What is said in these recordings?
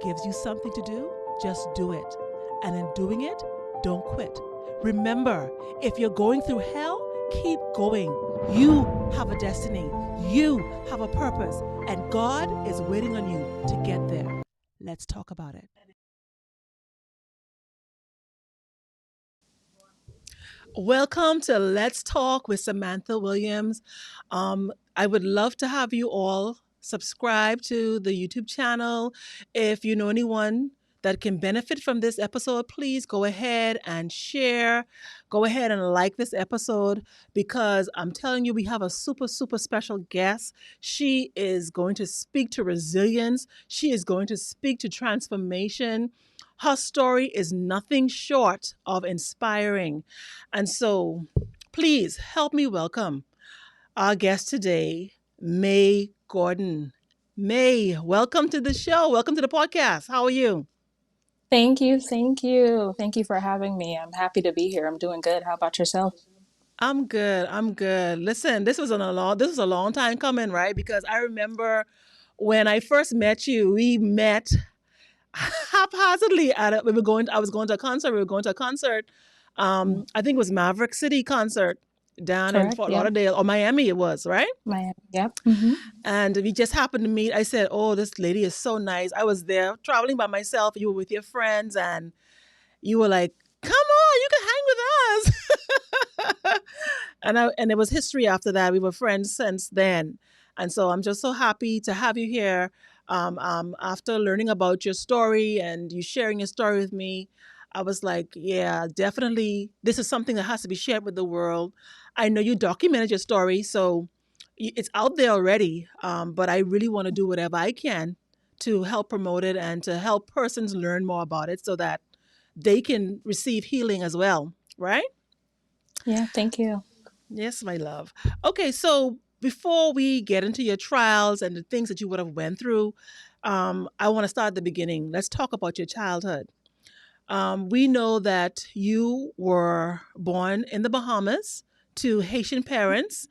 gives you something to do, just do it. And in doing it, don't quit. Remember, if you're going through hell, keep going. You have a destiny, you have a purpose, and God is waiting on you to get there. Let's talk about it. Welcome to Let's Talk with Samantha Williams. I would love to have you all subscribe to the YouTube channel. If you know anyone that can benefit from this episode, please go ahead and share. Go ahead and like this episode because I'm telling you, we have a super, super special guest. She is going to speak to resilience, she is going to speak to transformation. Her story is nothing short of inspiring. And so, please help me welcome our guest today, May Gordon. May, welcome to the show. Welcome to the podcast. How are you? Thank you. Thank you. Thank you for having me. I'm happy to be here. I'm doing good. How about yourself? I'm good. I'm good. Listen, this was a long time coming, right? Because I remember when I first met you, we met haphazardly I was going to a concert. We were going to a concert. Mm. I think it was Maverick City concert down in Correct. Fort Yep. Lauderdale or Miami it was, right? Miami. Yep. Hmm. And we just happened to meet. I said, "Oh, this lady is so nice." I was there traveling by myself. You were with your friends, and you were like, "Come on, you can hang with us." And it was history after that. We were friends since then, and so I'm just so happy to have you here. After learning about your story and you sharing your story with me, I was like, "Yeah, definitely, this is something that has to be shared with the world." I know you documented your story, so it's out there already. But I really want to do whatever I can to help promote it and to help persons learn more about it so that they can receive healing as well, right? Yeah. Thank you. Yes, my love. Okay, so before we get into your trials and the things that you would have went through, I want to start at the beginning. Let's talk about your childhood. We know that you were born in the Bahamas to Haitian parents,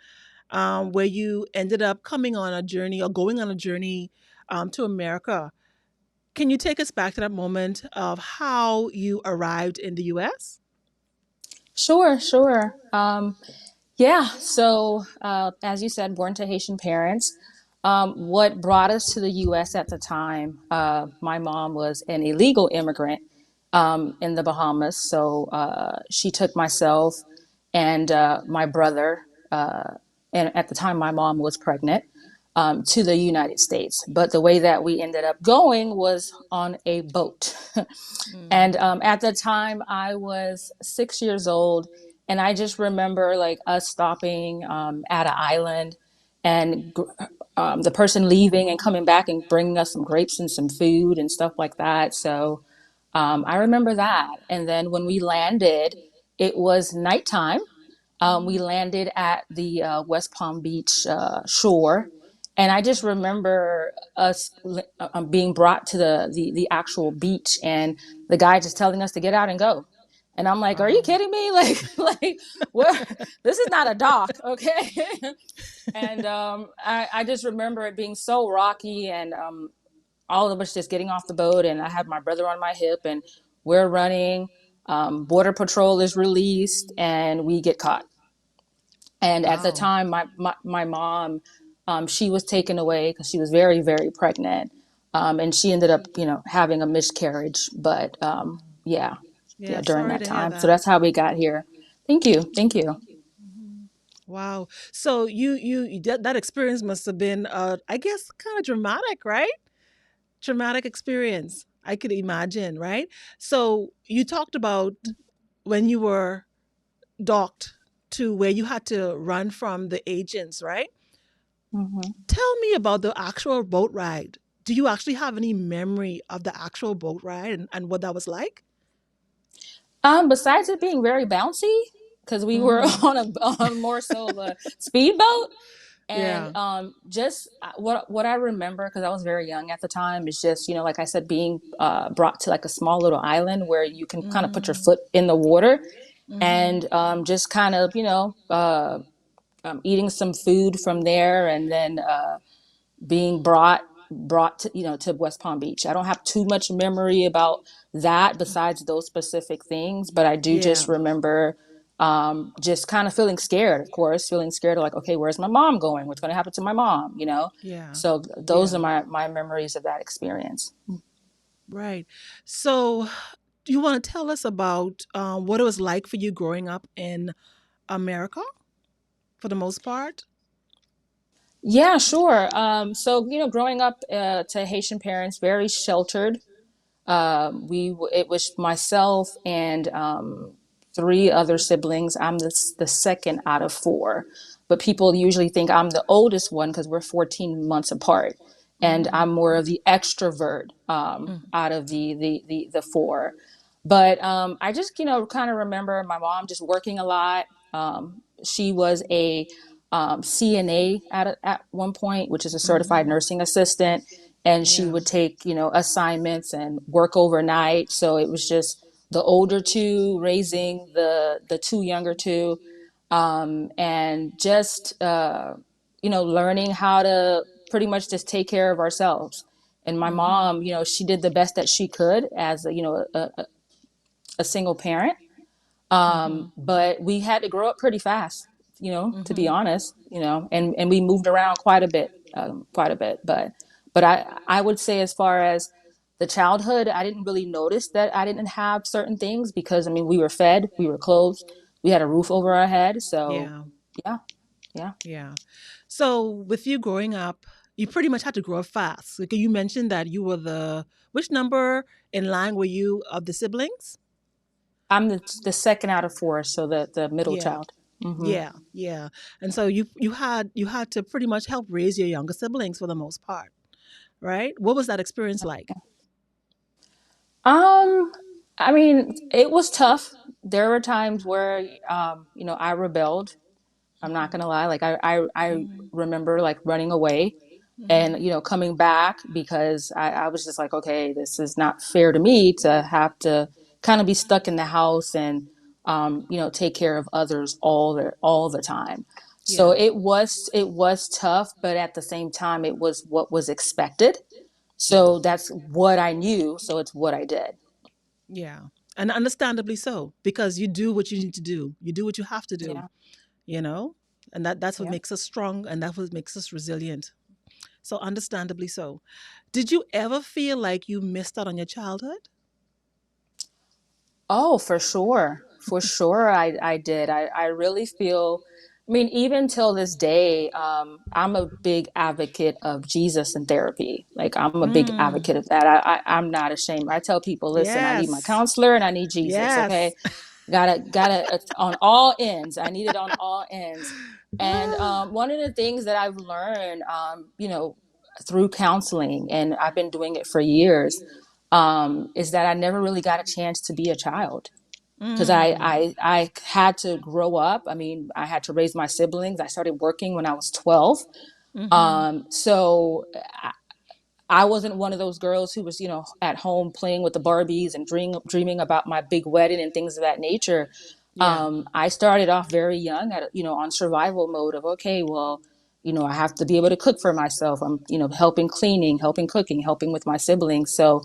where you ended up coming on a journey or going on a journey to America. Can you take us back to that moment of how you arrived in the US? Sure. Sure. Yeah. So, as you said, born to Haitian parents. What brought us to the U.S. at the time? My mom was an illegal immigrant in the Bahamas, so she took myself and my brother, and at the time my mom was pregnant, to the United States. But the way that we ended up going was on a boat. And Mm. at the time, I was 6 years old, and I just remember like us stopping at an island, and the person leaving and coming back and bringing us some grapes and some food and stuff like that. So I remember that. And then when we landed, it was nighttime. We landed at the West Palm Beach shore. And I just remember us being brought to the actual beach, and the guy just telling us to get out and go. And I'm like, "Are you Wow. kidding me? Like, where? This is not a dock, okay?" And I just remember it being so rocky, and all of us just getting off the boat, and I have my brother on my hip, and we're running. Border Patrol is released, and we get caught. And at the Wow. time, my mom, she was taken away because she was very, very pregnant. And she ended up, having a miscarriage. But yeah, yeah, Yeah, during sorry that to hear time. So that. that's how we got here. Thank you. Thank you. Wow. So that experience must have been, I guess, kind of dramatic, right? Traumatic experience. I could imagine, right? So you talked about when you were docked to where you had to run from the agents, right? Hmm. Tell me about the actual boat ride. Do you actually have any memory of the actual boat ride and what that was like? Besides it being very bouncy, because we were Mm-hmm. on more so of a speedboat. And Yeah. just what I remember, because I was very young at the time, is just, like I said, being brought to like a small little island where you can kind of put your Mm-hmm. foot in the water, Mm-hmm. and just kind of, eating some food from there, and then being brought brought to, to West Palm Beach. I don't have too much memory about that besides those specific things, but I do Yeah. just remember just kind of feeling scared, of course, feeling scared of like, okay, where's my mom going? What's going to happen to my mom? Yeah. So those are Yeah. my memories of that experience. Right. So, do you want to tell us about what it was like for you growing up in America for the most part? Yeah, sure. So, growing up to Haitian parents, very sheltered. It was myself and three other siblings. I'm the second out of four, but people usually think I'm the oldest one because we're 14 months apart, and Mm-hmm. I'm more of the extrovert out of the four. But I just kind of remember my mom just working a lot. She was a CNA at one point, which is a certified Mm-hmm. nursing assistant, and she Yeah. would take assignments and work overnight. So it was just the older two raising the two younger two, and just learning how to pretty much just take care of ourselves. And my Mm-hmm. mom, she did the best that she could as a single parent, Mm-hmm. but we had to grow up pretty fast, to be Mm-hmm. honest, and we moved around quite a bit. But I would say as far as the childhood, I didn't really notice that I didn't have certain things because I mean we were fed, we were clothed, we had a roof over our head. So Yeah. yeah, yeah. Yeah. So, with you growing up, you pretty much had to grow up fast. Like you mentioned that you were which number in line were you of the siblings? I'm the second out of four, so the middle Yeah. child. Hmm. Yeah. Yeah. And so you had to pretty much help raise your younger siblings for the most part, right? What was that experience like? Um, I mean, it was tough. There were times where, I rebelled. I'm not gonna lie. Like I Mm-hmm. remember like running away and, Mm-hmm. coming back because I was just like, okay, this is not fair to me to have to kind of be stuck in the house and, take care of others all the time. So Yeah. it was tough, but at the same time, it was what was expected. Yeah. So that's what I knew. So it's what I did. Yeah. And understandably so, because you do what you need to do. You do what you have to do, Yeah. you know? And that's what Yeah. makes us strong and that's what makes us resilient. So understandably so. Did you ever feel like you missed out on your childhood? Oh, for sure. For sure, I did. I really feel, I mean, even till this day, I'm a big advocate of Jesus and therapy. Like, I'm a big Mm. advocate of that. I'm not ashamed. I tell people, listen, I need my Yes. counselor and I need Jesus, okay? Yes. Gotta, on all ends. I need it on all ends. And Ah. one of the things that I've learned, through counseling, and I've been doing it for years, is that I never really got a chance to be a child because Mm. I had to grow up. I mean, I had to raise my siblings. I started working when I was 12. Mm-hmm. So I wasn't one of those girls who was, at home playing with the Barbies and dreaming about my big wedding and things of that nature. Yeah. I started off very young on survival mode of, okay, well, I have to be able to cook for myself. I'm, helping cleaning, helping cooking, helping with my siblings. So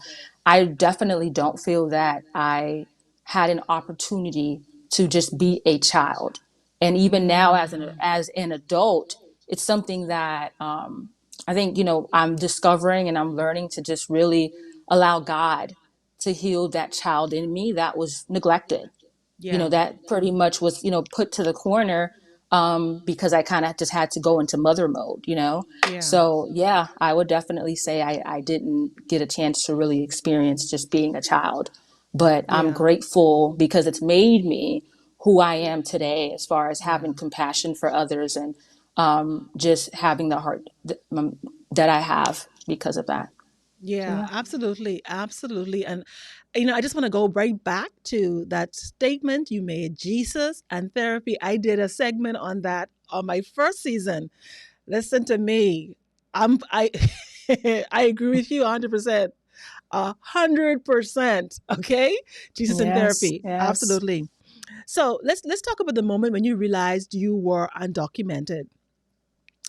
I definitely don't feel that I had an opportunity to just be a child. And even now Mm. as an adult, it's something that, I think, I'm discovering and I'm learning to just really allow God to heal that child in me that was neglected, Yeah. that pretty much was, put to the corner, because I kind of just had to go into mother mode. Yeah. So, yeah, I would definitely say I didn't get a chance to really experience just being a child. But I'm Yeah. grateful because it's made me who I am today as far as Yeah. having compassion for others and just having the heart that I have because of that. So, Yeah, yeah. absolutely. Absolutely. And, I just want to go right back to that statement you made, Jesus and therapy. I did a segment on that on my first season. Listen to me. I I agree with you 100%. 100%. Okay? Jesus and Yes, therapy. yes. Absolutely. So let's talk about the moment when you realized you were undocumented,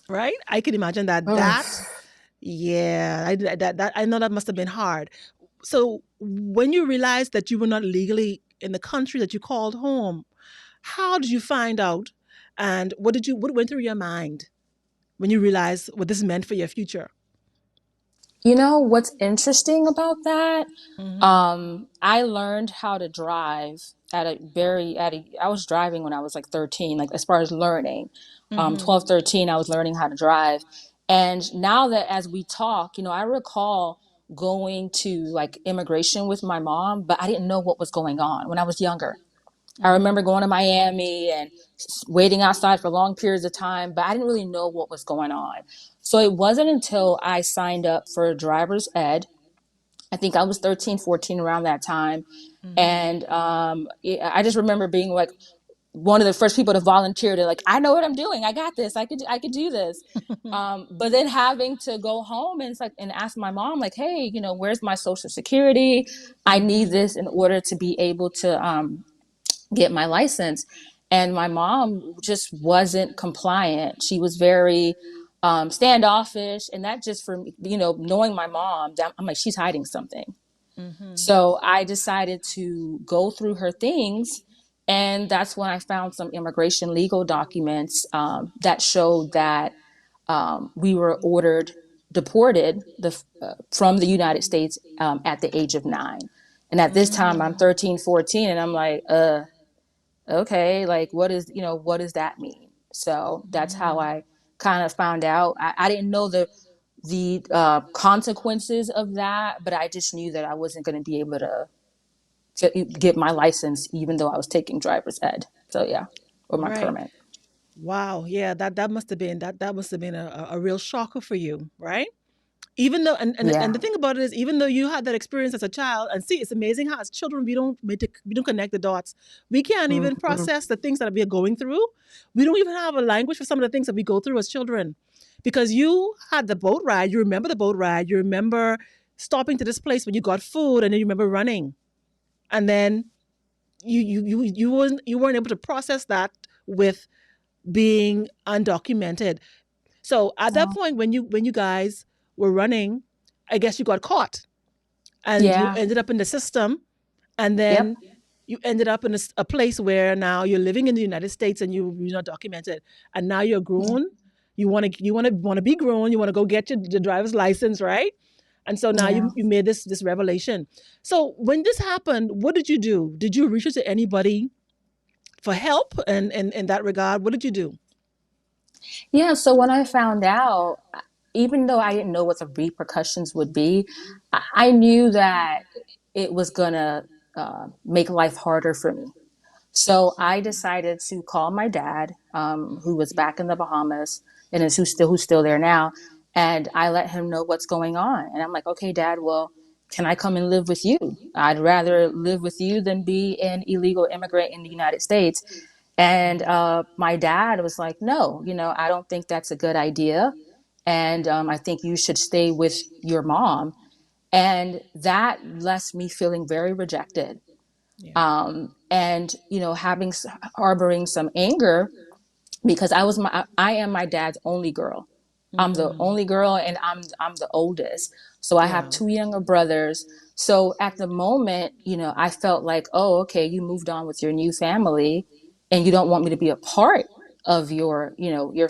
right? I can imagine that Oh, Yeah, I know that must have been hard. So when you realized that you were not legally in the country that you called home, how did you find out? And what went through your mind when you realized what this meant for your future? You know what's interesting about that? Mhm. I learned how to drive I was driving when I was like 13, like as far as learning. Mhm. 12, 13, I was learning how to drive. And now that as we talk, I recall going to like immigration with my mom, but I didn't know what was going on when I was younger. I Mhm. remember going to Miami and waiting outside for long periods of time, but I didn't really know what was going on. So it wasn't until I signed up for driver's ed. I think I was 13, 14 around that time. Mhm. And I just remember being like one of the first people to volunteer to like, I know what I'm doing. I got this. I could do this. But then having to go home and it's like and ask my mom like, hey, where's my social security? I need Mhm. this in order to be able to get my license. And my mom just wasn't compliant. She was very standoffish. And that just for me, knowing my mom, I'm like, she's hiding something. Mhm. So I decided to go through her things. And that's when I found some immigration legal documents that showed that we were ordered deported from the United States at the age of 9. And at this time, I'm Mm. 13, 14, and I'm like, okay, like what does that mean? So that's how Mhm. I kind of found out. I didn't know the consequences of that, but I just knew that I wasn't going to be able to get my license, even though I was taking driver's ed. So yeah, or my Right. permit. Wow. Yeah, that must have been that must have been a real shocker for you, right? Even though and Yeah. the thing about it is even though you had that experience as a child and see it's amazing how as children we don't connect the dots. We can't even Hmm. process the things that we are going through. We don't even have a language for some of the things that we go through as children. Because you had the boat ride, you remember the boat ride, you remember stopping to this place when you got food and then you remember running. And then you weren't able to process that with being undocumented. So at that Oh, point, when you guys were running, I guess you got caught and you yeah. ended up in the system, and then Yep. you ended up in a place where now you're living in the United States and you're not documented, and now you're Yeah. grown. You want to be grown. You want to go get your driver's license, right? And so now Yeah. you made this revelation. So when this happened, what did you do? Did you reach out to anybody for help? And in that regard, what did you do? Yeah. So when I found out, even though I didn't know what the repercussions would be, I knew that it was gonna make life harder for me. So I decided to call my dad, who was back in the Bahamas and is who's still there now, and I let him know what's going on. And I'm like, okay, Dad, well, can I come and live with you? I'd rather live with you than be an illegal immigrant in the United States. And my dad was like, no, I don't think that's a good idea. And I think you should stay with your mom. And that left me feeling very rejected Yeah. and harboring some anger because I am my dad's only girl. I'm the Mm. only girl and I'm the oldest. So I have Yeah. two younger brothers. So at the moment, I felt like, oh, okay, you moved on with your new family and you don't want me to be a part of your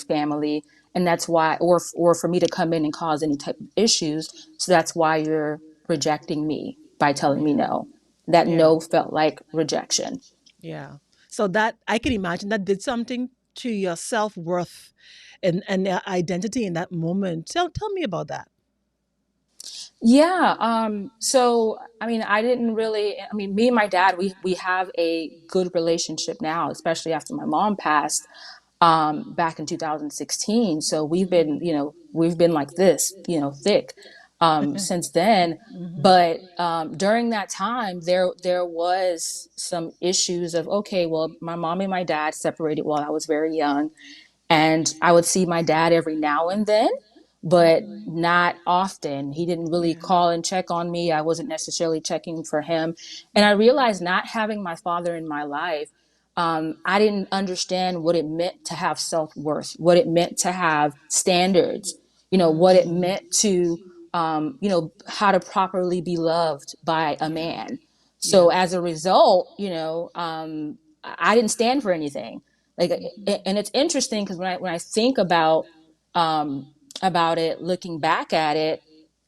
family, and that's why or for me to come in and cause any type of issues. So that's why you're rejecting me by telling me Yeah. no. That Yeah. no felt like rejection. Yeah. So that I can imagine that did something to your self worth and identity in that moment. Tell me about that. Yeah. So I mean, me and my dad, we have a good relationship now, especially after my mom passed, back in 2016. So we've been like this, thick, since then. Hmm. But during that time, there was some issues of, okay, well, my mom and my dad separated while I was very young, and I would see my dad every now and then, but not often. He didn't really Yeah. call and check on me. I wasn't necessarily checking for him. And I realized not having my father in my life, I didn't understand what it meant to have self worth, what it meant to have standards. what it Mm. meant to, how to properly be loved by a Yeah. man. So Yeah. as a result, I didn't stand for anything. Like, and it's interesting because when I think um, about it, looking back at it,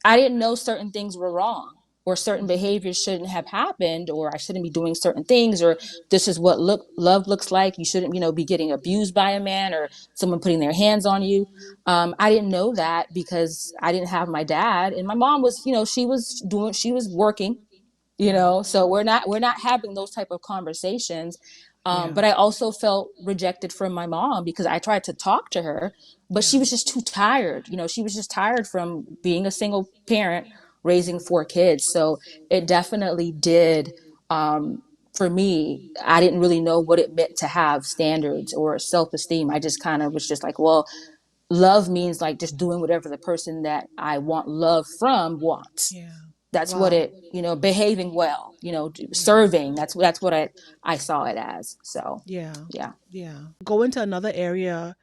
I didn't know certain things were wrong or certain behaviors shouldn't have happened or I shouldn't be doing certain things or this is what love looks like. You shouldn't, be getting abused by a man or someone putting their hands on you. I didn't know that because I didn't have my dad and my mom was, she was working, Yeah. so we're not having those type of conversations. Yeah. But I also felt rejected from my mom because I tried to talk to her, but Yeah. she was just too tired. She was just tired from being a single parent raising four kids. So it definitely did. For me, I didn't really know what it meant to have standards or self-esteem. I just kind of was just like, well, love means like just doing whatever the person that I want love from wants. Yeah. That's what Wow. it, behaving well, Yeah. serving. That's what I saw it as. So Yeah. yeah. Yeah. Go into another area.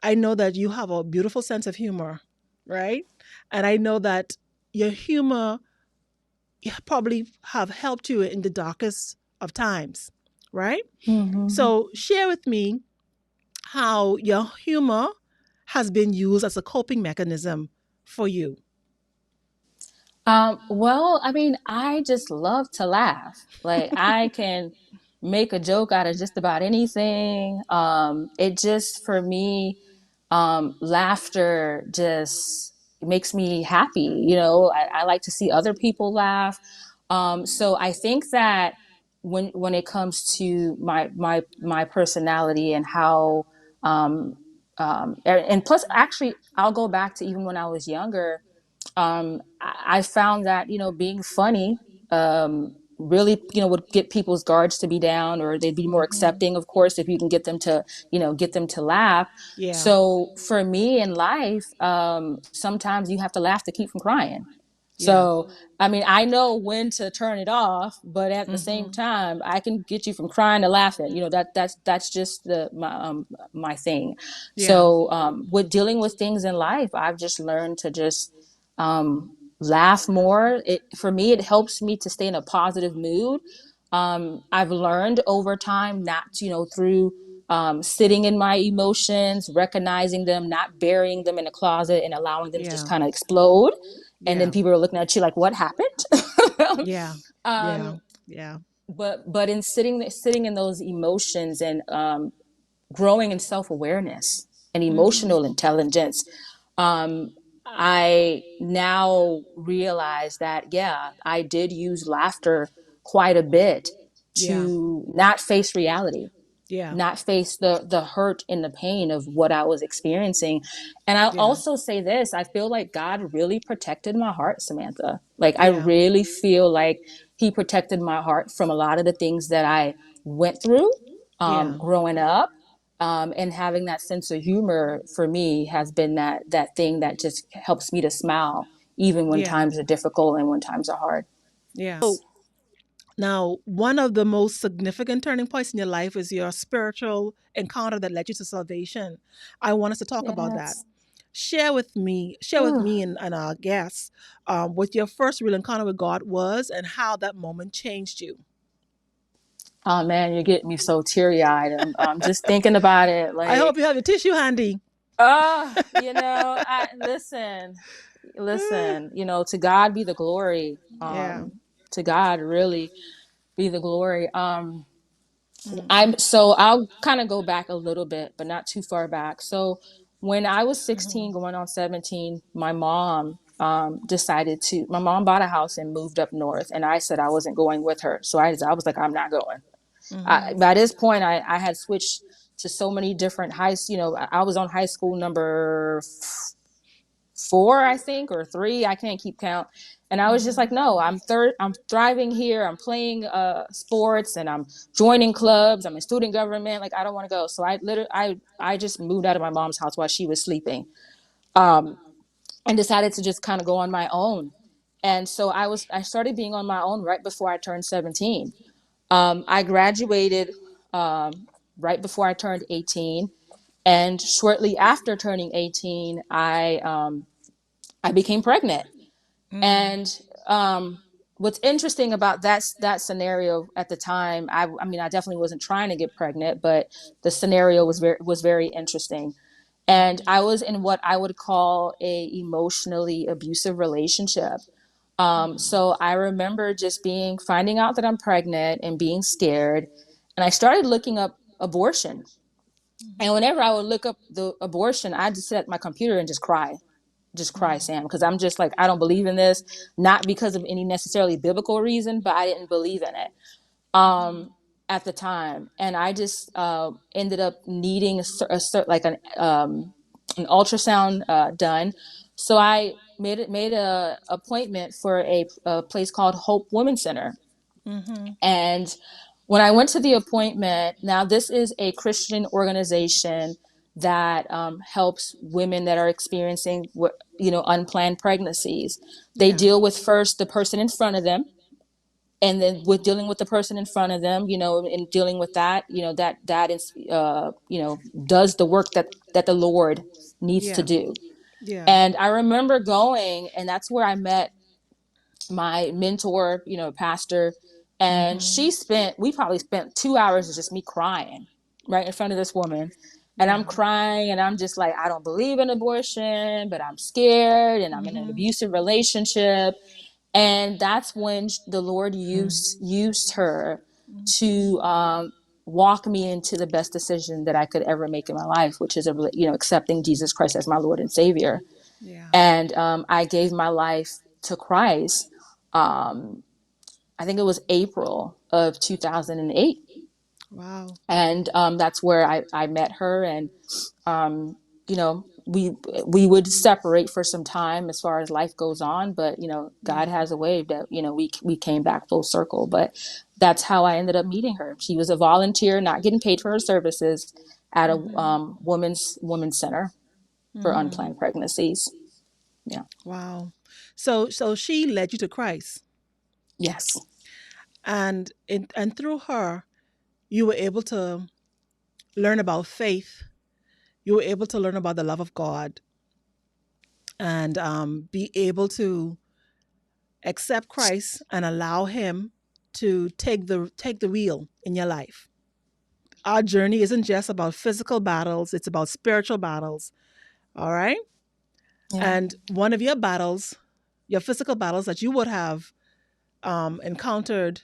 I know that you have a beautiful sense of humor, right? And I know that your humor probably have helped you in the darkest of times, right? Hmm. So share with me how your humor has been used as a coping mechanism for you. Well, I mean, I just love to laugh. Like I can make a joke out of just about anything. It just for me, laughter just makes me happy. I like to see other people laugh. So I think that when it comes to my personality and how and plus actually I'll go back to even when I was younger. I found that being funny really would get people's guards to be down, or they'd be more Mhm. accepting. Of course, if you can get them to laugh. Yeah. So for me in life, sometimes you have to laugh to keep from crying. Yeah. So, I mean, I know when to turn it off, but at the same Mhm. time, I can get you from crying to laughing. That's just my thing. Yeah. So, with dealing with things in life, I've just learned to just um, laugh more. It for me, it helps me to stay in a positive mood. I've learned over time not to, through sitting in my emotions, recognizing them, not burying them in a closet, and allowing them to just Yeah. kind of explode. And then Yeah. people are looking at you like, "What happened?" Yeah. Yeah. um, Yeah. but in sitting in those emotions and growing in self awareness and Mhm. emotional intelligence, um, I now realize that, yeah, I did use laughter quite a bit Yeah. to not face reality, Yeah. not face the hurt and the pain of what I was experiencing. And I'll Yeah. also say this, I feel like God really protected my heart, Samantha. Like I Yeah. really feel like he protected my heart from a lot of the things that I went through Yeah. growing up. And having that sense of humor for me has been that thing that just helps me to smile even when Yeah. times are difficult and when times are hard. Yeah. So now, one of the most significant turning points in your life is your spiritual encounter that led you to salvation. I want us to talk about that. Yes. Share with me and our guests what your first real encounter with God was and how that moment changed you. Oh man, you're getting me so teary eyed. I'm just thinking about it. I hope Like, you have your tissue handy. I listen. To God be the glory. Yeah. To God really be the glory. Mm. So I'll kind of go back a little bit, but not too far back. So when I was Mhm. 16, going on 17, my mom decided to. My mom bought a house and moved up north, and I said I wasn't going with her. So I was like, I'm not going. Mhm. By this point, I had switched to so many different I was on high school number four, I think, or three. I can't keep count. And I was just like, Mhm. no, I'm thriving here. I'm playing sports and I'm joining clubs. I'm in student government. Like I don't want to go. So I just moved out of my mom's house while she was sleeping. Um, and decided to just kind of go on my own. And so I started being on my own right before I turned 17. I graduated right before I turned 18. And shortly after turning 18, I I became pregnant. Mm. And what's interesting about that scenario at the time, I mean, I definitely wasn't trying to get pregnant, but the scenario was very interesting. And I was in what I would call a emotionally abusive relationship. So I remember just being finding out that I'm pregnant and being scared, and I started looking up abortion. And whenever I would look up the abortion, I just sit at my computer and just cry, Sam, because I'm just like, I don't believe in this, not because of any necessarily biblical reason, but I didn't believe in it at the time, and I just ended up needing like an ultrasound done. So I made a appointment for a place called Hope Women's Center, Mm-hmm. and when I went to the appointment, now this is a Christian organization that helps women that are experiencing unplanned pregnancies. They Yeah. deal with first the person in front of them, and then with dealing with the person in front of them, and dealing with that, that is does the work that the Lord needs to Yeah. do. Yeah. And I remember going, and that's where I met my mentor, pastor. And Mm-hmm. we probably spent 2 hours of just me crying right in front of this woman. And I'm Yeah. crying and I'm just like, I don't believe in abortion, but I'm scared and I'm in an Mm-hmm. abusive relationship. And that's when the Lord used her to walk me into the best decision that I could ever make in my life, which is accepting Jesus Christ as my Lord and Savior. Yeah. And I gave my life to Christ. Um, I think it was April of 2008, Wow. and that's where I met her. And we would separate for some time as far as life goes on, but God Yeah. has a way that we came back full circle. But that's how I ended up meeting her. She was a volunteer, not getting paid for her services, at a women's center for Mm-hmm. unplanned pregnancies. Yeah. Wow. So she led you to Christ, Yes. and through her, you were able to learn about faith. You were able to learn about the love of God, and be able to accept Christ and allow Him to take the wheel in your life. Our journey isn't just about physical battles; it's about spiritual battles. All right. Yeah. And one of your battles, your physical battles that you would have encountered,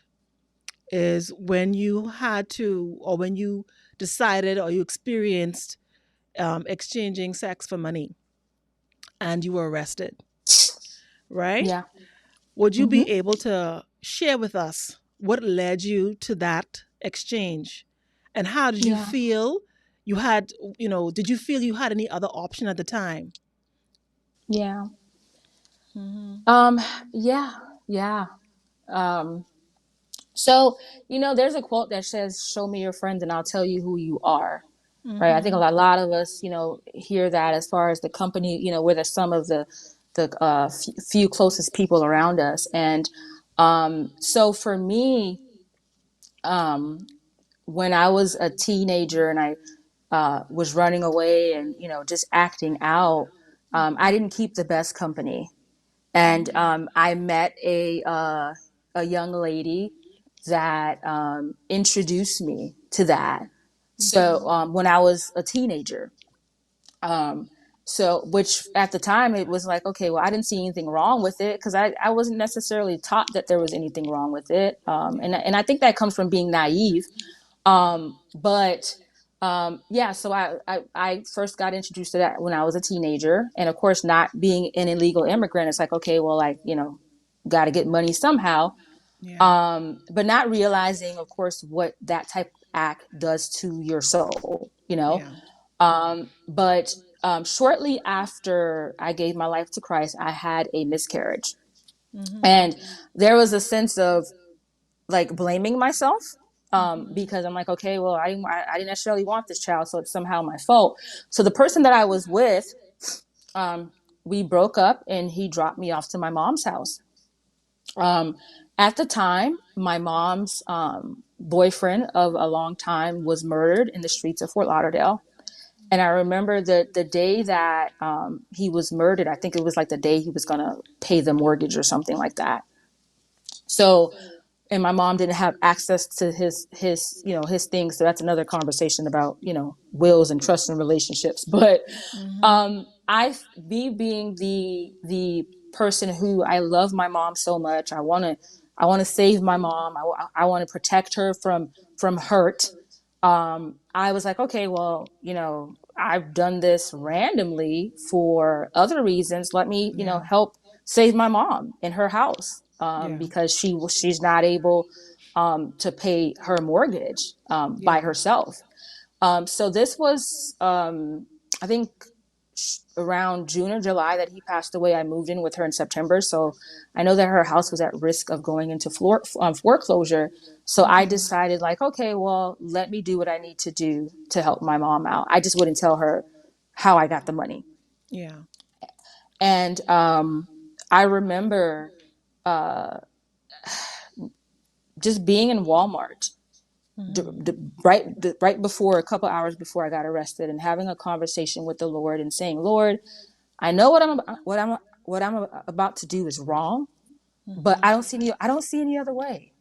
is when you had to, or when you decided, or you experienced exchanging sex for money, and you were arrested, right? Yeah. Would you Hmm. be able to share with us what led you to that exchange? And how did you Yeah. feel? Did you feel you had any other option at the time? Yeah. Mm-hmm. Um, yeah. Yeah. Um, so, there's a quote that says, "Show me your friends and I'll tell you who you are." Right. I think Mm-hmm. a lot of us, hear that as far as the company, we're the sum of the few closest people around us. And so for me, um, when I was a teenager and I was running away and, just acting out, I didn't keep the best company. And I met a young lady that introduced me to that. So when I was a teenager, um, which at the time it was like, okay, well, I didn't see anything wrong with it because I wasn't necessarily taught that there was anything wrong with it. Yeah. And I think that comes from being naive. But yeah, so I first got introduced to that when I was a teenager. And of course, not being an illegal immigrant, it's like, okay, well, like, got to get money somehow. Yeah. But not realizing, of course, what that type of act does to your soul. Yeah. But shortly after I gave my life to Christ, I had a miscarriage. Mm-hmm. And there was a sense of like blaming myself, Mm-hmm. because I'm like, okay, well, I didn't necessarily want this child, so it's somehow my fault. So the person that I was with, um, we broke up and he dropped me off to my mom's house. Um, at the time, my mom's boyfriend of a long time was murdered in the streets of Fort Lauderdale. And I remember the day that he was murdered. I think it was like the day he was going to pay the mortgage or something like that. So, and my mom didn't have access to his his things. So that's another conversation about wills and trust and relationships. But Mm-hmm. I me being the person who I love my mom so much. I want to save my mom. I want to protect her from hurt. I was like, okay, well, I've done this randomly for other reasons. Let me, Yeah. help save my mom in her house, Yeah. because she's not able to pay her mortgage by Yeah. herself. So this was, I think, around June or July that he passed away. I moved in with her in September, so I know that her house was at risk of going into foreclosure. So I Mm-hmm. decided, like, okay, well, let me do what I need to do to help my mom out. I just wouldn't tell her how I got the money. Yeah. And I remember uh, just being in Walmart d- Mm-hmm. d- right before, a couple hours before I got arrested, and having a conversation with the Lord and saying, Lord, I know what I'm about to do is wrong, but Mm-hmm. I don't see any other way.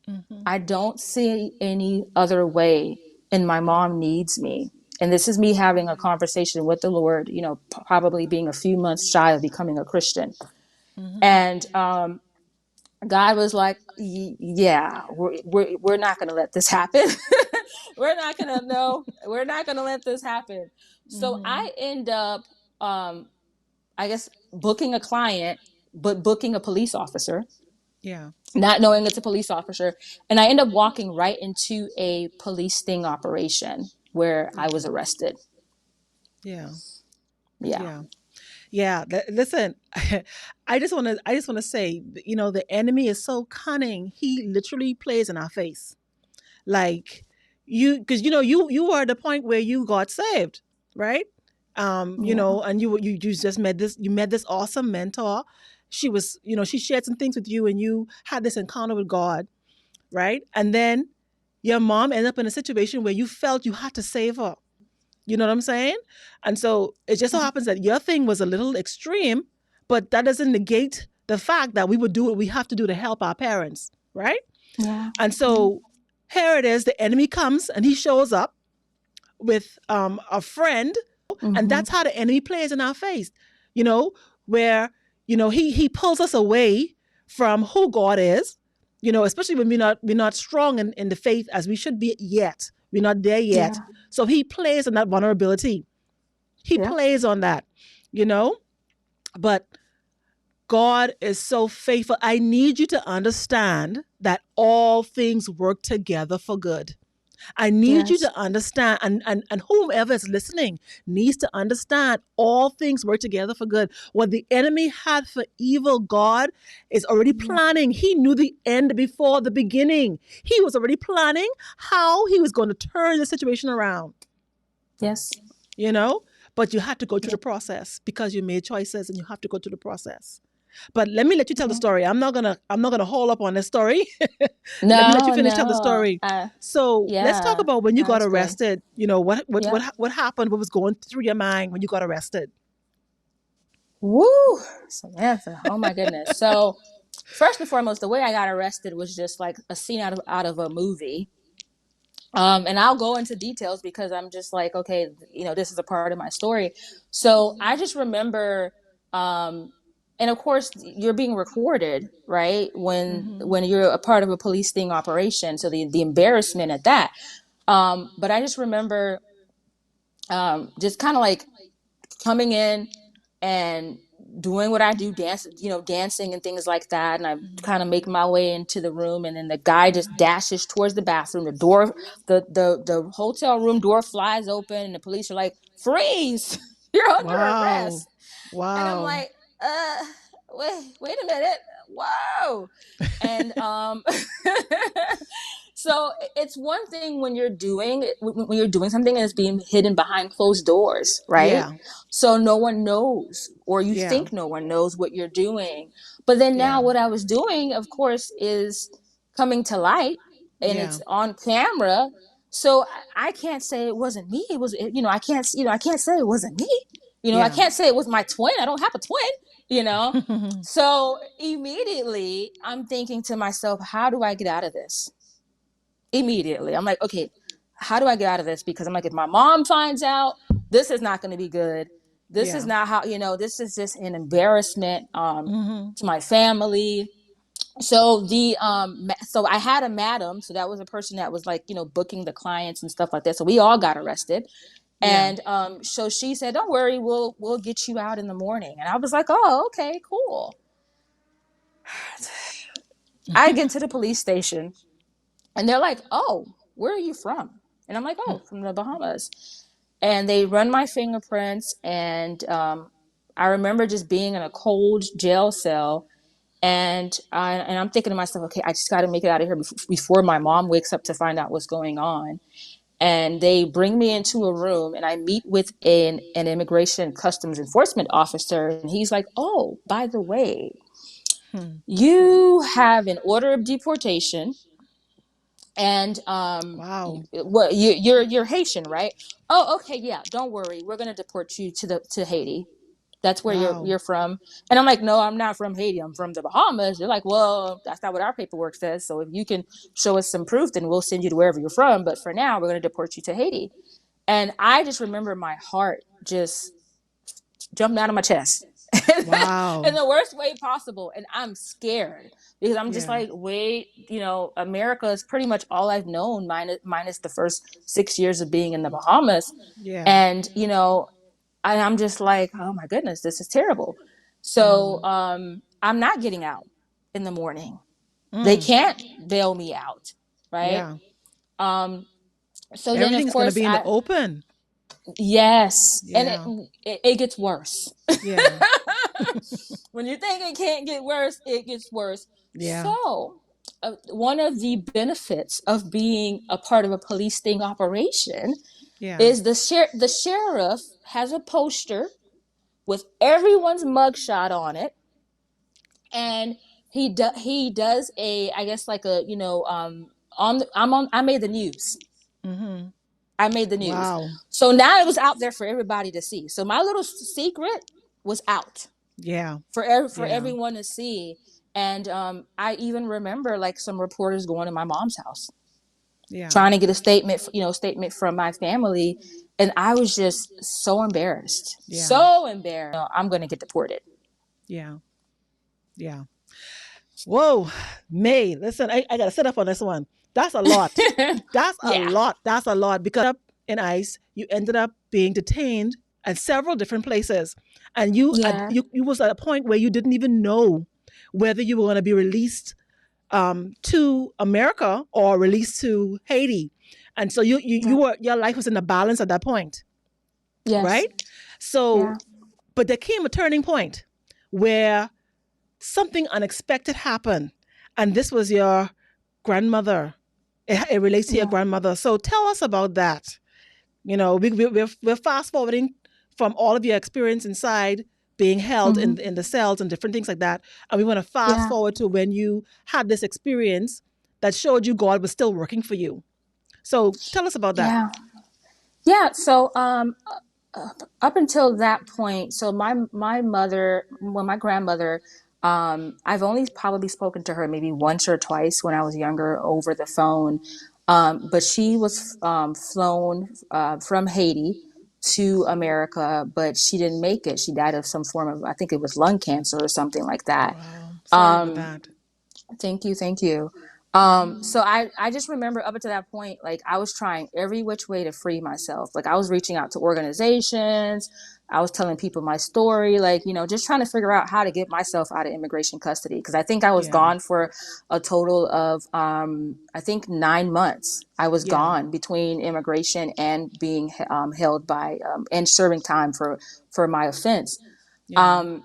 Mm-hmm. I don't see any other way, and my mom needs me. And this is me having a conversation with the Lord, probably being a few months shy of becoming a Christian. Mm-hmm. And God was like, yeah, we're not going to let this happen. We're not going to let this happen. So Mm-hmm. I end up, um, I guess, booking a client, but booking a police officer, Yeah. not knowing it's a police officer. And I end up walking right into a police sting operation where I Yeah. was arrested. Yeah. Yeah. Yeah. Yeah. Listen, I just want to say, the enemy is so cunning. He literally plays in our face. Like because you were at the point where you got saved, right? Yeah. And you just met this awesome mentor. She was, she shared some things with you and you had this encounter with God, right? And then your mom ended up in a situation where you felt you had to save her. You know what I'm saying? And so it just so happens that your thing was a little extreme, but that doesn't negate the fact that we would do what we have to do to help our parents, right? Yeah. And Yeah. so here it is, the enemy comes and he shows up with a friend, and Mm-hmm. that's how the enemy plays in our face, you know, where he pulls us away from who God is, especially when we're not strong in the faith as we should be yet. We're not there yet. Yeah. So he plays on that vulnerability. He Yeah. plays on that, you know, but God is so faithful. I need you to understand that all things work together for good. I need you Yes. to understand, and whomever is listening needs to understand all things work together for good. What the enemy had for evil, God is already Yeah. planning. He knew the end before the beginning. He was already planning how he was going to turn the situation around, Yes. you know? But you had to go through Yeah. the process because you made choices and you have to go through the process. But let me let you tell the Yeah. story. I'm not gonna hold up on this story. Let me let you No, finish tell the no. story. So let's talk Yeah. about when you That got was good. arrested. Yep. What happened? What was going through your mind when you got arrested? Woo, Samantha. Oh my goodness. So first and foremost, the way I got arrested was just like a scene out of a movie. And I'll go into details because I'm just like, okay, this is a part of my story. So I just remember, um, and of course, you're being recorded, right? When Mm-hmm. when you're a part of a police sting operation, so the embarrassment at that. But I just remember, just kind of like coming in and doing what I do, dancing and things like that. And I kind of make my way into the room, and then the guy just dashes towards the bathroom. The door, the hotel room door flies open, and the police are like, "Freeze! You're under Wow. arrest." And I'm Wow. like, wait a minute, whoa. And so it's one thing when you're doing something and it's being hidden behind closed doors, right? Yeah. So no one knows, or you Yeah. think no one knows what you're doing. But then now Yeah. what I was doing, of course, is coming to light, and Yeah. it's on camera. So I can't say it wasn't me. It was, I can't say it wasn't me. I Yeah. can't say it was my twin. I don't have a twin, you know? So immediately I'm thinking to myself, how do I get out of this? Immediately. I'm like, okay, how do I get out of this? Because I'm like, if my mom finds out, this is not going to be good. This is Yeah. not how, this is just an embarrassment Hmm. to my family. So I had a madam, so that was a person that was like, booking the clients and stuff like that. So we all got arrested. Yeah. And so she said, "Don't worry, we'll get you out in the morning." And I was like, "Oh, okay, cool." I get to the police station and they're like, "Oh, where are you from?" And I'm like, "Oh, from the Bahamas." And they run my fingerprints, and I remember just being in a cold jail cell. And I'm thinking to myself, okay, I just got to make it out of here before my mom wakes up to find out what's going on. And they bring me into a room, and I meet with an immigration customs enforcement officer, and he's like, "Oh, by the way, Hmm. you have an order of deportation, and Wow. what you're Haitian, right? Oh, okay, yeah, don't worry, we're gonna deport you to Haiti. That's where Wow. you're from." And I'm like, "No, I'm not from Haiti. I'm from the Bahamas." They're like, "Well, that's not what our paperwork says. So if you can show us some proof, then we'll send you to wherever you're from. But for now, we're going to deport you to Haiti." And I just remember my heart just jumping out of my chest in Wow. the worst way possible. And I'm scared because I'm just Yeah. like, wait, America is pretty much all I've known, minus the first 6 years of being in the Bahamas. Yeah. And, I'm just like, oh my goodness, this is terrible. So Mm. I'm not getting out in the morning. They Mm. can't bail me out, right? Yeah. Um, so then, of Everything's gonna course, be in the open. yes, and Yeah. it gets worse. Yeah. When you think it can't get worse, it gets worse. Yeah. So, one of the benefits of being a part of a police sting operation Yeah. is the sheriff has a poster with everyone's mugshot on it, and he does a, I guess, like a, I made the news. Hmm. I made the news. Wow. So now it was out there for everybody to see. So my little secret was out Yeah. for Yeah. everyone to see. And I even remember like some reporters going to my mom's house Yeah. trying to get a statement from my family, and I was just so embarrassed, Yeah. so embarrassed. I'm going to get deported. Yeah. Yeah. Whoa, May, listen, I gotta sit up on this one. That's a lot. That's a Yeah, lot. That's a lot because up in ICE, you ended up being detained at several different places, and yeah, you was at a point where you didn't even know whether you were going to be released to America or released to Haiti, and so you yeah, were your life was in a balance at that point, yes, right? So, yeah, but there came a turning point where something unexpected happened, and this was your grandmother. It relates to your yeah, grandmother. So tell us about that. We're fast forwarding from all of your experience inside being held hmm, in the cells and different things like that. And we want to fast yeah, forward to when you had this experience that showed you God was still working for you. So tell us about that. yeah, yeah. So up until that point, so my mother, well, my grandmother, I've only probably spoken to her maybe once or twice when I was younger over the phone. But she was flown from Haiti to America, but she didn't make it. She died of some form of, I think it was lung cancer or something like that. Wow. Sorry about Um, that. Thank you, thank you. Hmm. So I just remember up until that point, like I was trying every which way to free myself. Like I was reaching out to organizations, I was telling people my story, like, just trying to figure out how to get myself out of immigration custody. Because I think I was Yeah. gone for a total of, I think 9 months. I was Yeah. gone between immigration and being held by and serving time for my offense. Yeah. Um,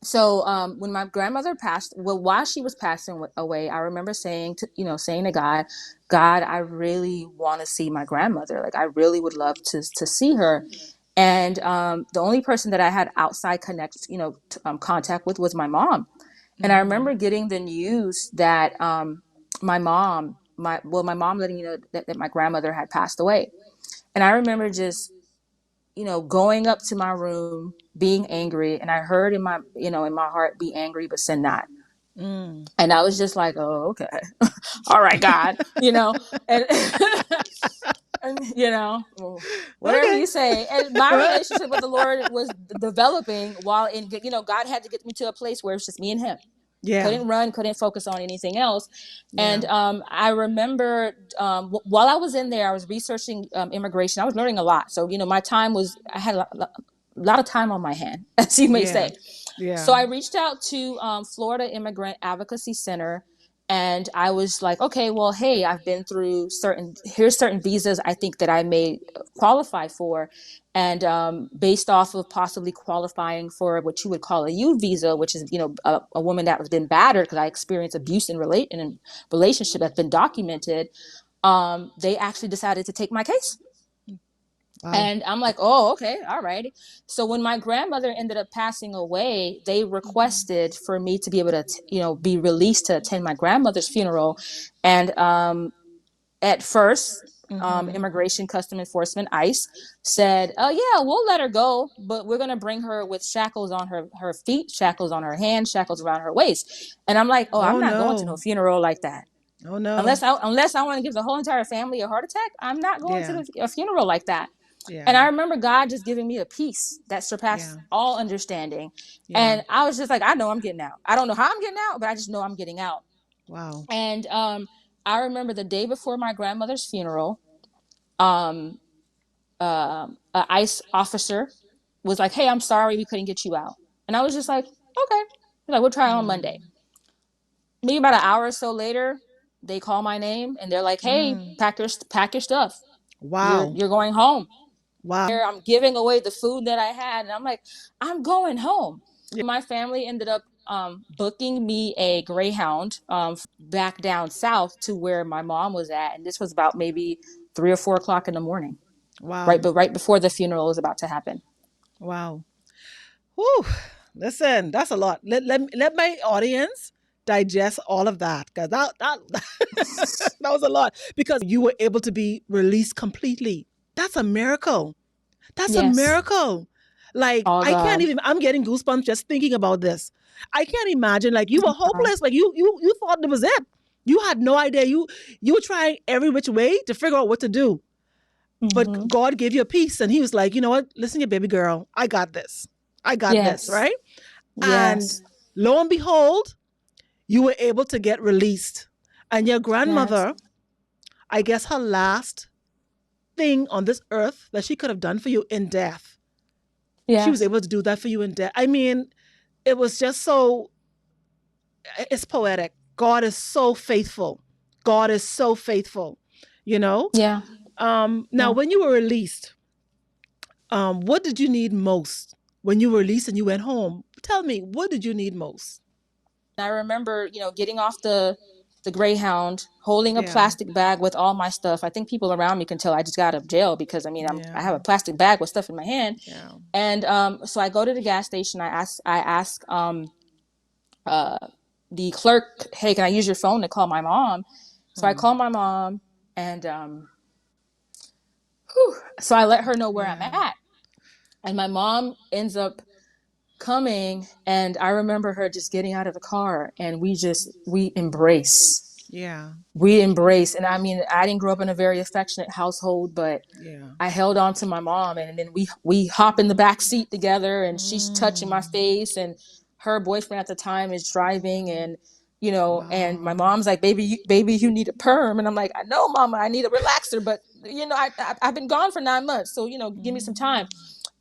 so when my grandmother passed, well, while she was passing away, I remember saying to God, God, I really want to see my grandmother. Like I really would love to see her. And the only person that I had outside contact with was my mom. And I Hmm. remember getting the news that my mom my mom letting me know that my grandmother had passed away. And I remember just, going up to my room, being angry, and I heard in my heart, be angry, but sin not. Mm. And I was just like, oh, okay. All right, God, and, and whatever Okay. you say. And my relationship with the Lord was developing while God had to get me to a place where it's just me and him. Yeah. Couldn't run, couldn't focus on anything else. Yeah. And I remember while I was in there, I was researching immigration. I was learning a lot. So, I had a lot of time on my hand, as you may Yeah. say. So Yeah. I reached out to Florida Immigrant Advocacy Center, and I was like, okay, well, hey, I've been through here's certain visas I think that I may qualify for. And based off of possibly qualifying for what you would call a U visa, which is, a woman that has been battered because I experienced abuse in a relationship that's been documented, they actually decided to take my case. Wow. And I'm like, oh, okay, all right. So when my grandmother ended up passing away, they requested for me to be able to, be released to attend my grandmother's funeral. And at first, Mm-hmm. Immigration Custom Enforcement ICE said, oh yeah, we'll let her go, but we're gonna bring her with shackles on her feet, shackles on her hands, shackles around her waist. And I'm like, oh, I'm Oh not going to no. no funeral like that. Oh no. Unless I want to give the whole entire family a heart attack, I'm not going to Yeah. a funeral like that. Yeah. And I remember God just giving me a peace that Yeah. surpassed all understanding. Yeah. And I was just like, I know I'm getting out. I don't know how I'm getting out, but I just know I'm getting out. Wow. And I remember the day before my grandmother's funeral, um, an ICE officer was like, hey, I'm sorry we couldn't get you out. And I was just like, okay. He's like, we'll try on Monday. Mm. Maybe about an hour or so later, they call my name and they're like, hey, Mm. pack your stuff. You're Wow. you're going home. Wow. I'm giving away the food that I had. And I'm like, I'm going home. Yeah. My family ended up booking me a Greyhound back down south to where my mom was at. And this was about maybe 3 or 4 o'clock in the morning, right? Wow. But right before the funeral was about to happen. Wow. Whew. Listen, that's a lot. Let my audience digest all of that because that was a lot. Because you were able to be released completely. That's a miracle. That's a Yes. miracle. Like All I can't God. even. I'm getting goosebumps just thinking about this. I can't imagine. Like you were hopeless. Like you thought it was it. You had no idea. You were trying every which way to figure out what to do. But Mm-hmm. God gave you a peace, and He was like, you know what? Listen, you baby girl, I got this. I got this, Yes. right? And Yes. lo and behold, you were able to get released. And your Yes. grandmother, I guess her last thing on this earth that she could have done for you in death, she was Yes. able to do that for you in death. I mean, it was just so, it's poetic. God is so faithful. God is so faithful, you know? Yeah. Now, Yeah. when you were released, what did you need most when you were released and you went home? Tell me, what did you need most? I remember, getting off the Greyhound, holding a Yeah, plastic bag with all my stuff. I think people around me can tell I just got out of jail because I yeah, have a plastic bag with stuff in my hand. yeah. And so I go to the gas station. I ask uh, the clerk, hey, can I use your phone to call my mom? So I Hmm. call my mom, and so I let her know where I'm Yeah, at. And my mom ends up coming, and I remember her just getting out of the car, and yeah, we embrace. And I mean, I didn't grow up in a very affectionate household, but yeah. I held on to my mom, and then we hop in the back seat together, and she's touching my Mm. face, and her boyfriend at the time is driving. And and my Wow. mom's like, baby, you need a perm. And I'm like, I know, mama, I need a relaxer, but I've been gone for 9 months, so give me some time. Mm.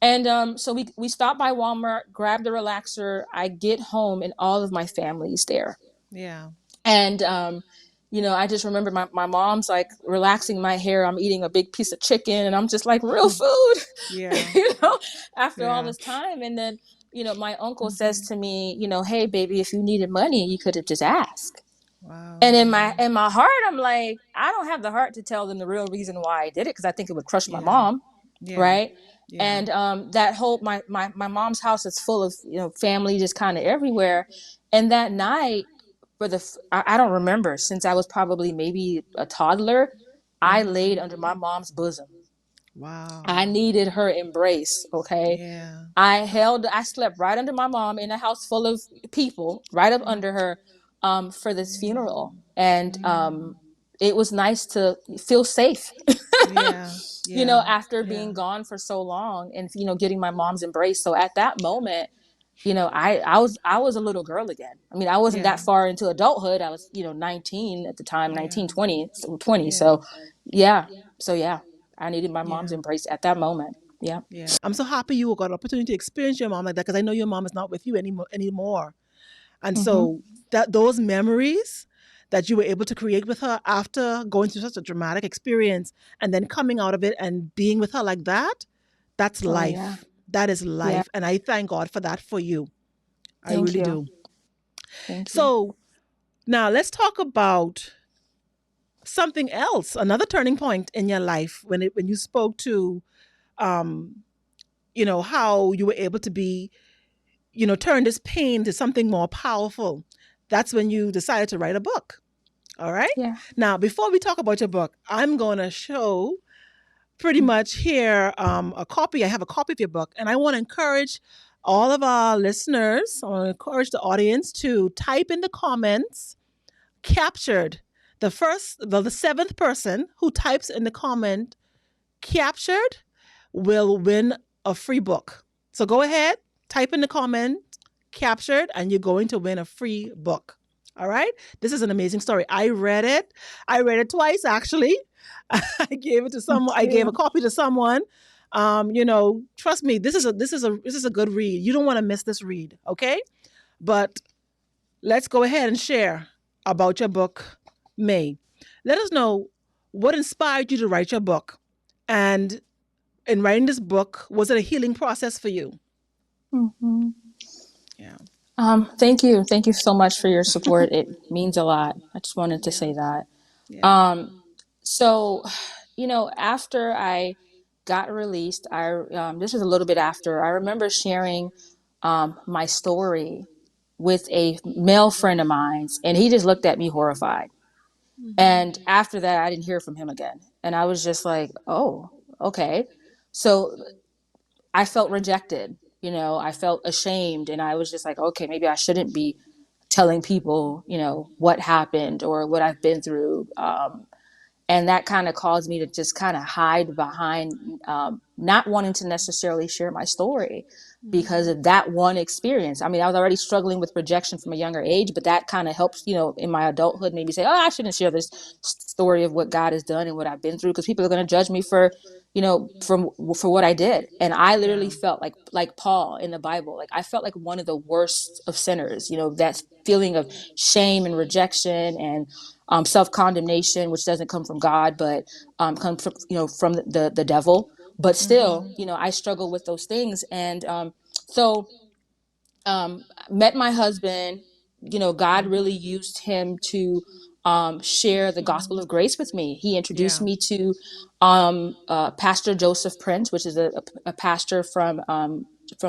And so we stopped by Walmart, grabbed the relaxer. I get home, and all of my family is there. Yeah. And I just remember my mom's like relaxing my hair. I'm eating a big piece of chicken, and I'm just like, real food, Yeah. you know, after all Yeah. this time. And then, my uncle says to me, hey, baby, if you needed money, you could have just asked. Wow. And in Yeah. my heart, I'm like, I don't have the heart to tell them the real reason why I did it, because I think it would crush my Yeah. mom, Yeah. right? Yeah. And that whole my mom's house is full of family just kind of everywhere. And that night, I don't remember, since I was probably maybe a toddler, I laid Mm-hmm. under my mom's bosom. I Wow. needed her embrace. Okay. Yeah. I slept right under my mom in a house full of people, right up under her, for this funeral. And it was nice to feel safe, Yeah. you know, Yeah. after Yeah. being gone for so long and, you know, getting my mom's embrace. So at that moment, you know, I was a little girl again. I mean, I wasn't Yeah. that far into adulthood. I was, you know, 19 at the time, Yeah. 19, 20, so 20. Yeah. So yeah. So yeah, I needed my mom's Yeah. embrace at that moment. Yeah. Yeah. I'm so happy you got an opportunity to experience your mom like that because I know your mom is not with you anymore. And Mm-hmm. so that those memories that you were able to create with her after going through such a dramatic experience and then coming out of it and being with her like that, that's Oh yeah. life. That is Yeah. life. And I thank God for that for you. I Thank really you. do. Thank you. So now let's talk about something else, another turning point in your life when you spoke to um, how you were able to be, turn this pain to something more powerful. That's when you decided to write a book. All right. Yeah. Now, before we talk about your book, I'm going to show pretty much here a copy. I have a copy of your book, and I want to encourage all of our listeners, I want to encourage the audience to type in the comments captured. The seventh person who types in the comment captured will win a free book. So go ahead, type in the comment captured, and you're going to win a free book. All right. This is an amazing story. I read it. I read it twice actually. I gave it to Thank someone. I gave a you. copy to someone. Trust me. This is a good read. You don't want to miss this read. Okay. But let's go ahead and share about your book, May. Let us know what inspired you to write your book, and in writing this book, was it a healing process for you? Hmm. Yeah. Thank you. Thank you so much for your support. It means a lot. I just wanted to Yeah. say that. Yeah. Um, so, you know, after I got released, this was a little bit after. I remember sharing my story with a male friend of mine's, and he just looked at me horrified. And after that, I didn't hear from him again. And I was just like, oh, okay. So I felt rejected. You know, I felt ashamed, and I was just like, okay, maybe I shouldn't be telling people, you know, what happened or what I've been through. And that kind of caused me to just kind of hide behind not wanting to necessarily share my story because of that one experience. I mean, I was already struggling with rejection from a younger age, but that kind of helps, you know, in my adulthood, maybe say, oh, I shouldn't share this story of what God has done and what I've been through because people are going to judge me for, you know, for what I did. And I literally felt like Paul in the Bible, like I felt like one of the worst of sinners, you know, that feeling of shame and rejection and self condemnation, which doesn't come from God, but comes from, you know, from the devil. But still, you know, I struggle with those things, and so met my husband. You know, God really used him to share the gospel of grace with me. He introduced Yeah. me to Pastor Joseph Prince, which is a pastor from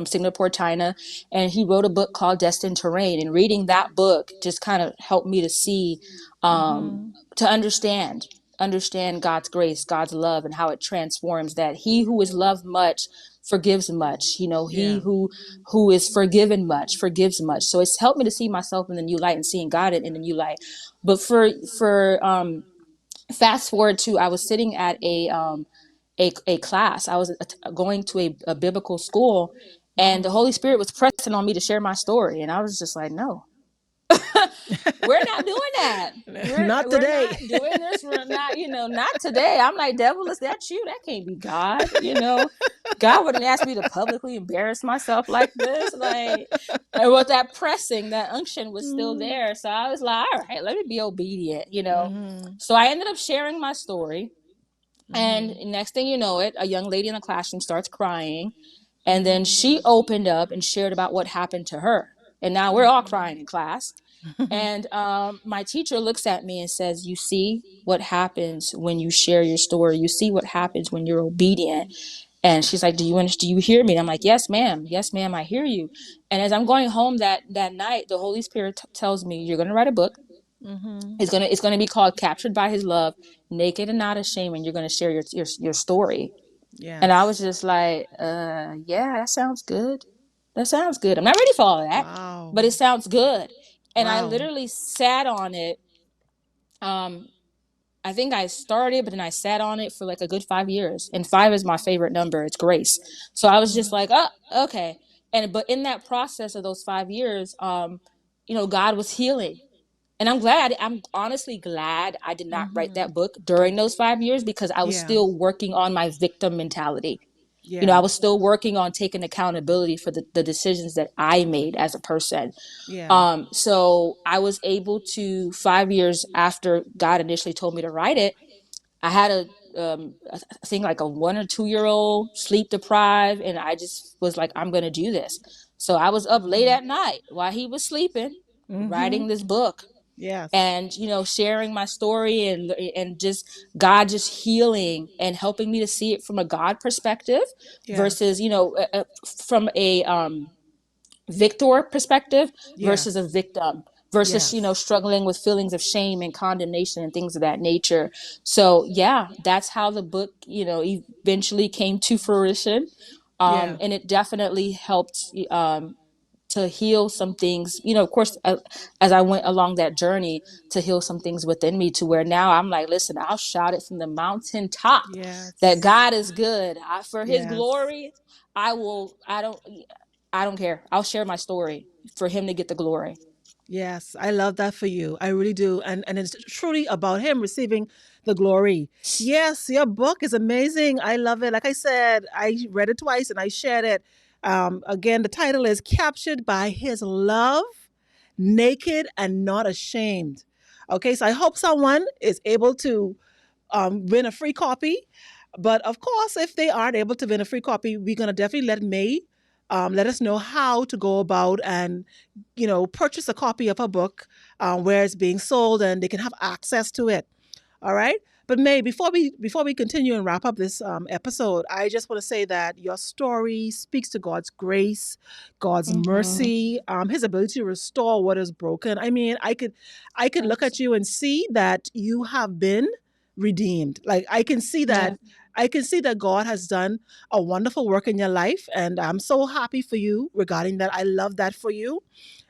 Singapore, China, and he wrote a book called Destined Terrain. And reading that book just kind of helped me to see, um, to understand God's grace, God's love, and how it transforms. That he who is loved much forgives much. You know, he Yeah. who is forgiven much forgives much. So it's helped me to see myself in the new light and seeing God in the new light. But for fast forward to, I was sitting at a class. I was going to a biblical school, and the Holy Spirit was pressing on me to share my story, and I was just like, no, we're not doing that. Not We're today. not doing this. We're not, you know, not today. I'm like, devil, is that you? That can't be God. You know, God wouldn't ask me to publicly embarrass myself like this. Like, and with that pressing, that unction was still there. So I was like, all right, let me be obedient, you know. So I ended up sharing my story. And next thing you know it, a young lady in the classroom starts crying. And then she opened up and shared about what happened to her. And now we're all crying in class. And my teacher looks at me and says, you see what happens when you share your story. You see what happens when you're obedient. And she's like, do you hear me? And I'm like, yes, ma'am. Yes, ma'am, I hear you. And as I'm going home that night, the Holy Spirit tells me, you're going to write a book. Mm-hmm. It's gonna be called Captured by His Love, Naked and Not Ashamed, and you're gonna share your story. And I was Yes. just like, yeah, that sounds good. That sounds good. I'm not ready for all of that, Wow. but it sounds good. And I Wow. literally sat on it. Um, I think I started, but then I sat on it for like a good 5 years. And five is my favorite number. It's grace. So I was just like, oh, okay. But in that process of those 5 years, God was healing. And I'm honestly glad I did not write Mm-hmm. that book during those 5 years, because I was Yeah. still working on my victim mentality. I Yeah. was still working on taking accountability for the decisions that I made as a person. Yeah. So I was able to, 5 years after God initially told me to write it, I had I think like a 1 or 2 year old, sleep deprived, and I just was like, I'm gonna do this. So I was up late at night while he was sleeping, Mm-hmm. writing this book, Yes. and sharing my story, and just God just healing and helping me to see it from a God perspective versus Yes. from a victor perspective versus a Yes. victim, versus Yes. struggling with feelings of shame and condemnation and things of that nature. So yeah, that's how the book eventually came to fruition. Yeah. And it definitely helped to heal some things, of course, as I went along that journey, to heal some things within me, to where now I'm like, listen, I'll shout it from the mountaintop that Yes. God is good. For his Yes. glory, I don't care. I'll share my story for him to get the glory. Yes, I love that for you. I really do. And it's truly about him receiving the glory. Yes, your book is amazing. I love it. Like I said, I read it twice and I shared it. Again, the title is Captured by His Love, Naked and Not Ashamed. Okay, so I hope someone is able to win a free copy. But of course, if they aren't able to win a free copy, we're going to definitely let May let us know how to go about and purchase a copy of her book where it's being sold and they can have access to it. All right. But May, before we continue and wrap up this episode, I just want to say that your story speaks to God's grace, God's Mm-hmm. mercy, His ability to restore what is broken. I mean, I could look at Yes. you and see that you have been redeemed. Like Yeah. I can see that God has done a wonderful work in your life, and I'm so happy for you regarding that. I love that for you,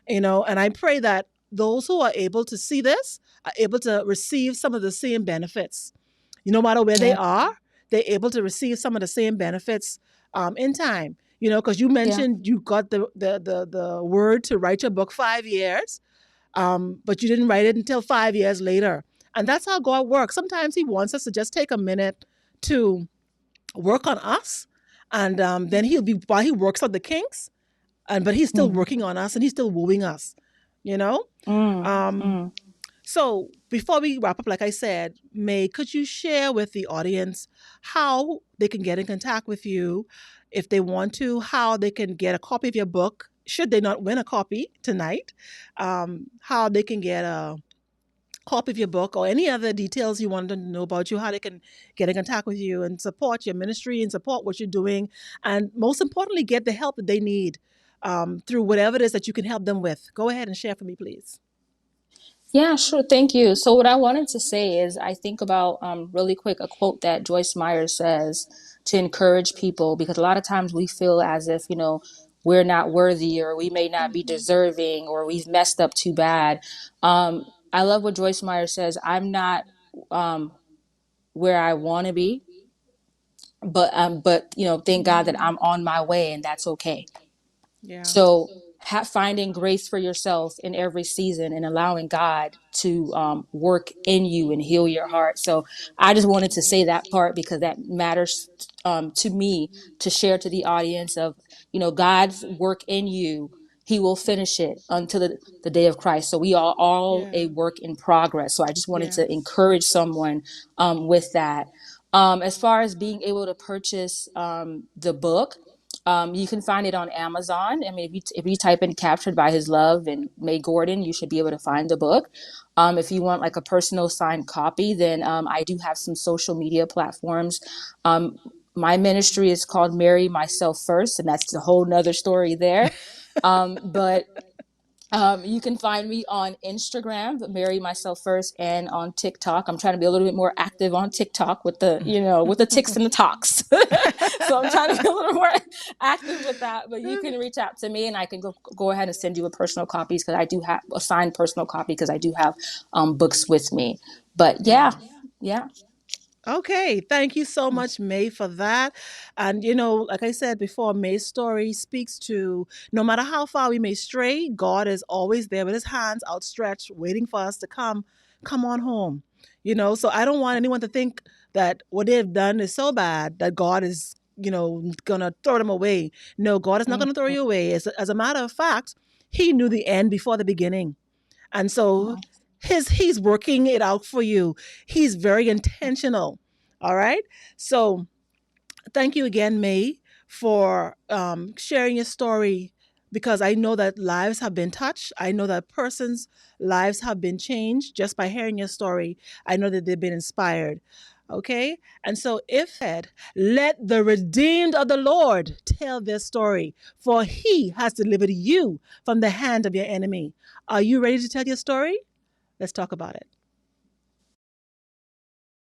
and I pray that those who are able to see this are able to receive some of the same benefits. No matter where they Yeah. are, they're able to receive some of the same benefits in time. Because you Yeah. mentioned you got the word to write your book 5 years, but you didn't write it until 5 years later. And that's how God works. Sometimes He wants us to just take a minute to work on us, and then He'll be while He works on the kinks, and but He's still Mm-hmm. working on us and He's still wooing us. You know. Mm. Um, Mm. so before we wrap up, like I said, May, could you share with the audience how they can get in contact with you if they want to, how they can get a copy of your book, should they not win a copy tonight, how they can get a copy of your book or any other details you want them to know about you, how they can get in contact with you and support your ministry and support what you're doing, and most importantly, get the help that they need through whatever it is that you can help them with. Go ahead and share for me, please. Yeah, sure. Thank you. So, what I wanted to say is, I think about really quick a quote that Joyce Meyer says to encourage people, because a lot of times we feel as if, we're not worthy, or we may not be deserving, or we've messed up too bad. I love what Joyce Meyer says: I'm not um, where I want to be, but thank God that I'm on my way, and that's okay. Yeah. So finding grace for yourself in every season, and allowing God to work in you and heal your heart. So I just wanted to say that part, because that matters to me, to share to the audience of, God's work in you. He will finish it until the day of Christ. So we are all Yeah. a work in progress. So I just wanted to Yes. encourage someone with that. As far as being able to purchase the book, you can find it on Amazon. I mean, if you type in "Captured by His Love" and May Gordon, you should be able to find the book. If you want like a personal signed copy, then I do have some social media platforms. Um, my ministry is called Mary Myself First, and that's a whole nother story there. But You can find me on Instagram, Mary Myself First, and on TikTok. I'm trying to be a little bit more active on TikTok with the, with the ticks and the talks. So I'm trying to be a little more active with that. But you can reach out to me, and I can go ahead and send you a personal copies, because I do have a signed personal copy, because I do have books with me. But yeah, Yeah. yeah. Okay, thank you so much, May, for that. And like I said before, May's story speaks to no matter how far we may stray, God is always there with his hands outstretched, waiting for us to come on home. So I don't want anyone to think that what they've done is so bad that God is, gonna throw them away. No, God is not gonna throw Mhm. you away. As a matter of fact, he knew the end before the beginning. And so he's working it out for you. He's very intentional. All right. So thank you again, May, for sharing your story, because I know that lives have been touched. I know that persons' lives have been changed just by hearing your story. I know that they've been inspired. Okay. And so, if said, let the redeemed of the Lord tell their story, for he has delivered you from the hand of your enemy. Are you ready to tell your story? Let's talk about it.